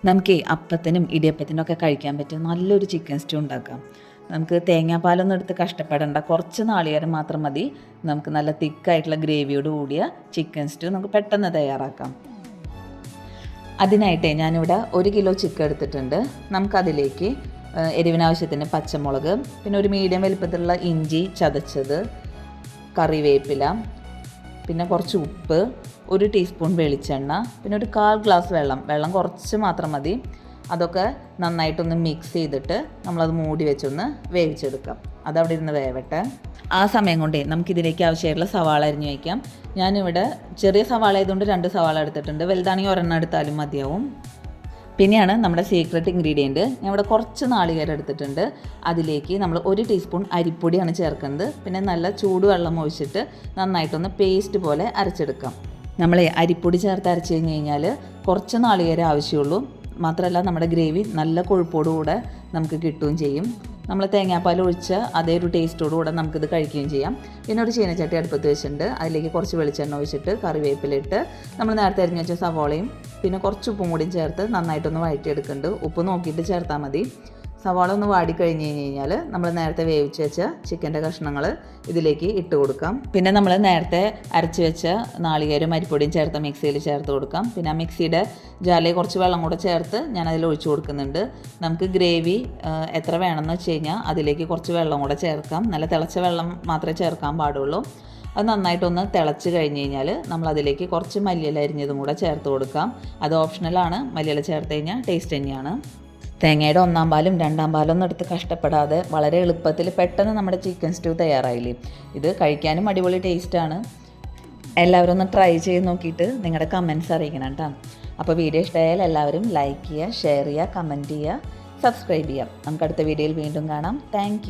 നമുക്ക് അപ്പത്തിനും ഇടിയപ്പത്തിനും ഒക്കെ കഴിക്കാൻ പറ്റിയ നല്ലൊരു ചിക്കൻ സ്റ്റൂ ഉണ്ടാക്കാം. നമുക്ക് തേങ്ങാപ്പാലൊന്നും എടുത്ത് കഷ്ടപ്പെടേണ്ട, കുറച്ച് നാളികേരം മാത്രം മതി. നമുക്ക് നല്ല തിക്കായിട്ടുള്ള ഗ്രേവിയോട് കൂടിയ ചിക്കൻ സ്റ്റൂ നമുക്ക് പെട്ടെന്ന് തയ്യാറാക്കാം. അതിനായിട്ട് ഞാനിവിടെ 1 കിലോ ചിക്കൻ എടുത്തിട്ടുണ്ട്. നമുക്കതിലേക്ക് എരിവിനാവശ്യത്തിന് പച്ചമുളക്, പിന്നെ ഒരു മീഡിയം വലിപ്പത്തിലുള്ള ഇഞ്ചി ചതച്ചത്, കറിവേപ്പില, പിന്നെ കുറച്ച് ഉപ്പ്, 1 ടീസ്പൂൺ വെളിച്ചെണ്ണ, പിന്നെ ഒരു 1/4 ഗ്ലാസ് വെള്ളം കുറച്ച് മാത്രം മതി. അതൊക്കെ നന്നായിട്ടൊന്ന് മിക്സ് ചെയ്തിട്ട് നമ്മളത് മൂടി വെച്ചൊന്ന് വേവിച്ചെടുക്കാം. അതവിടെ ഇരുന്ന് വേവട്ടെ. ആ സമയം കൊണ്ടേ നമുക്കിതിലേക്ക് ആവശ്യമായിട്ടുള്ള സവാള അരിഞ്ഞ് വയ്ക്കാം. ഞാനിവിടെ ചെറിയ സവാള ആയതുകൊണ്ട് 2 സവാള എടുത്തിട്ടുണ്ട്. വലുതാണെങ്കിൽ 1 എടുത്താലും മതിയാവും. പിന്നെയാണ് നമ്മുടെ സീക്രട്ട് ഇൻഗ്രീഡിയൻറ്റ്. ഞാൻ ഇവിടെ കുറച്ച് നാളികേരം എടുത്തിട്ടുണ്ട്. അതിലേക്ക് നമ്മൾ 1 ടീസ്പൂൺ അരിപ്പൊടിയാണ് ചേർക്കുന്നത്. പിന്നെ നല്ല ചൂടുവെള്ളം ഒഴിച്ചിട്ട് നന്നായിട്ടൊന്ന് പേസ്റ്റ് പോലെ അരച്ചെടുക്കാം. നമ്മൾ അരിപ്പൊടി ചേർത്ത് അരച്ച് കഴിഞ്ഞാൽ കുറച്ച് നാളികേരം ആവശ്യമുള്ളൂ. മാത്രമല്ല നമ്മുടെ ഗ്രേവി നല്ല കൊഴുപ്പോടുകൂടെ നമുക്ക് കിട്ടുകയും ചെയ്യും. നമ്മൾ തേങ്ങാപ്പാൽ ഒഴിച്ച അതേ ഒരു ടേസ്റ്റോടുകൂടെ നമുക്കിത് കഴിക്കുകയും ചെയ്യാം. പിന്നെ ഒരു ചീനച്ചട്ടി അടുപ്പത്ത് വെച്ചിട്ടുണ്ട്. അതിലേക്ക് കുറച്ച് വെളിച്ചെണ്ണ ഒഴിച്ചിട്ട് കറിവേപ്പിലിട്ട് നമ്മൾ നേരത്തെ അരിഞ്ഞ് വെച്ച സവാളയും പിന്നെ കുറച്ച് ഉപ്പും കൂടിയും ചേർത്ത് നന്നായിട്ടൊന്ന് വഴറ്റിയെടുക്കുന്നുണ്ട്. ഉപ്പ് നോക്കിയിട്ട് ചേർത്താൽ മതി. സവാള ഒന്ന് വാടിക്കഴിഞ്ഞ് കഴിഞ്ഞാൽ നമ്മൾ നേരത്തെ വേവിച്ച് വെച്ച ചിക്കൻ്റെ കഷ്ണങ്ങൾ ഇതിലേക്ക് ഇട്ട് കൊടുക്കാം. പിന്നെ നമ്മൾ നേരത്തെ അരച്ച് വെച്ച നാളികേരം അരിപ്പൊടിയും ചേർത്ത് മിക്സിയിൽ ചേർത്ത് കൊടുക്കാം. പിന്നെ ആ മിക്സിയുടെ ജാറിലേക്ക് കുറച്ച് വെള്ളം കൂടെ ചേർത്ത് ഞാനതിൽ ഒഴിച്ചു കൊടുക്കുന്നുണ്ട്. നമുക്ക് ഗ്രേവി എത്ര വേണമെന്ന് വെച്ച് കഴിഞ്ഞാൽ അതിലേക്ക് കുറച്ച് വെള്ളം കൂടെ ചേർക്കാം. നല്ല തിളച്ച വെള്ളം മാത്രമേ ചേർക്കാൻ പാടുള്ളൂ. അത് നന്നായിട്ടൊന്ന് തിളച്ച് കഴിഞ്ഞ് കഴിഞ്ഞാൽ നമ്മളതിലേക്ക് കുറച്ച് മല്ലിയില അരിഞ്ഞതും കൂടെ ചേർത്ത് കൊടുക്കാം. അത് ഓപ്ഷണലാണ്. മല്ലിയില ചേർത്ത് കഴിഞ്ഞാൽ ടേസ്റ്റ് തന്നെയാണ്. തേങ്ങയുടെ 1-ാം പാലും 2-ാം പാലും ഒന്നും എടുത്ത് കഷ്ടപ്പെടാതെ വളരെ എളുപ്പത്തിൽ പെട്ടെന്ന് നമ്മുടെ ചിക്കൻ സ്റ്റൂ തയ്യാറായില്ലേ. ഇത് കഴിക്കാനും അടിപൊളി ടേസ്റ്റാണ്. എല്ലാവരും ഒന്ന് ട്രൈ ചെയ്ത് നോക്കിയിട്ട് നിങ്ങളുടെ കമൻറ്റ്സ് അറിയിക്കണം കേട്ടോ. അപ്പോൾ വീഡിയോ ഇഷ്ടമായാൽ എല്ലാവരും ലൈക്ക് ചെയ്യുക, ഷെയർ ചെയ്യുക, കമൻറ്റ് ചെയ്യുക, സബ്സ്ക്രൈബ് ചെയ്യുക. നമുക്ക് അടുത്ത വീഡിയോയിൽ വീണ്ടും കാണാം. താങ്ക്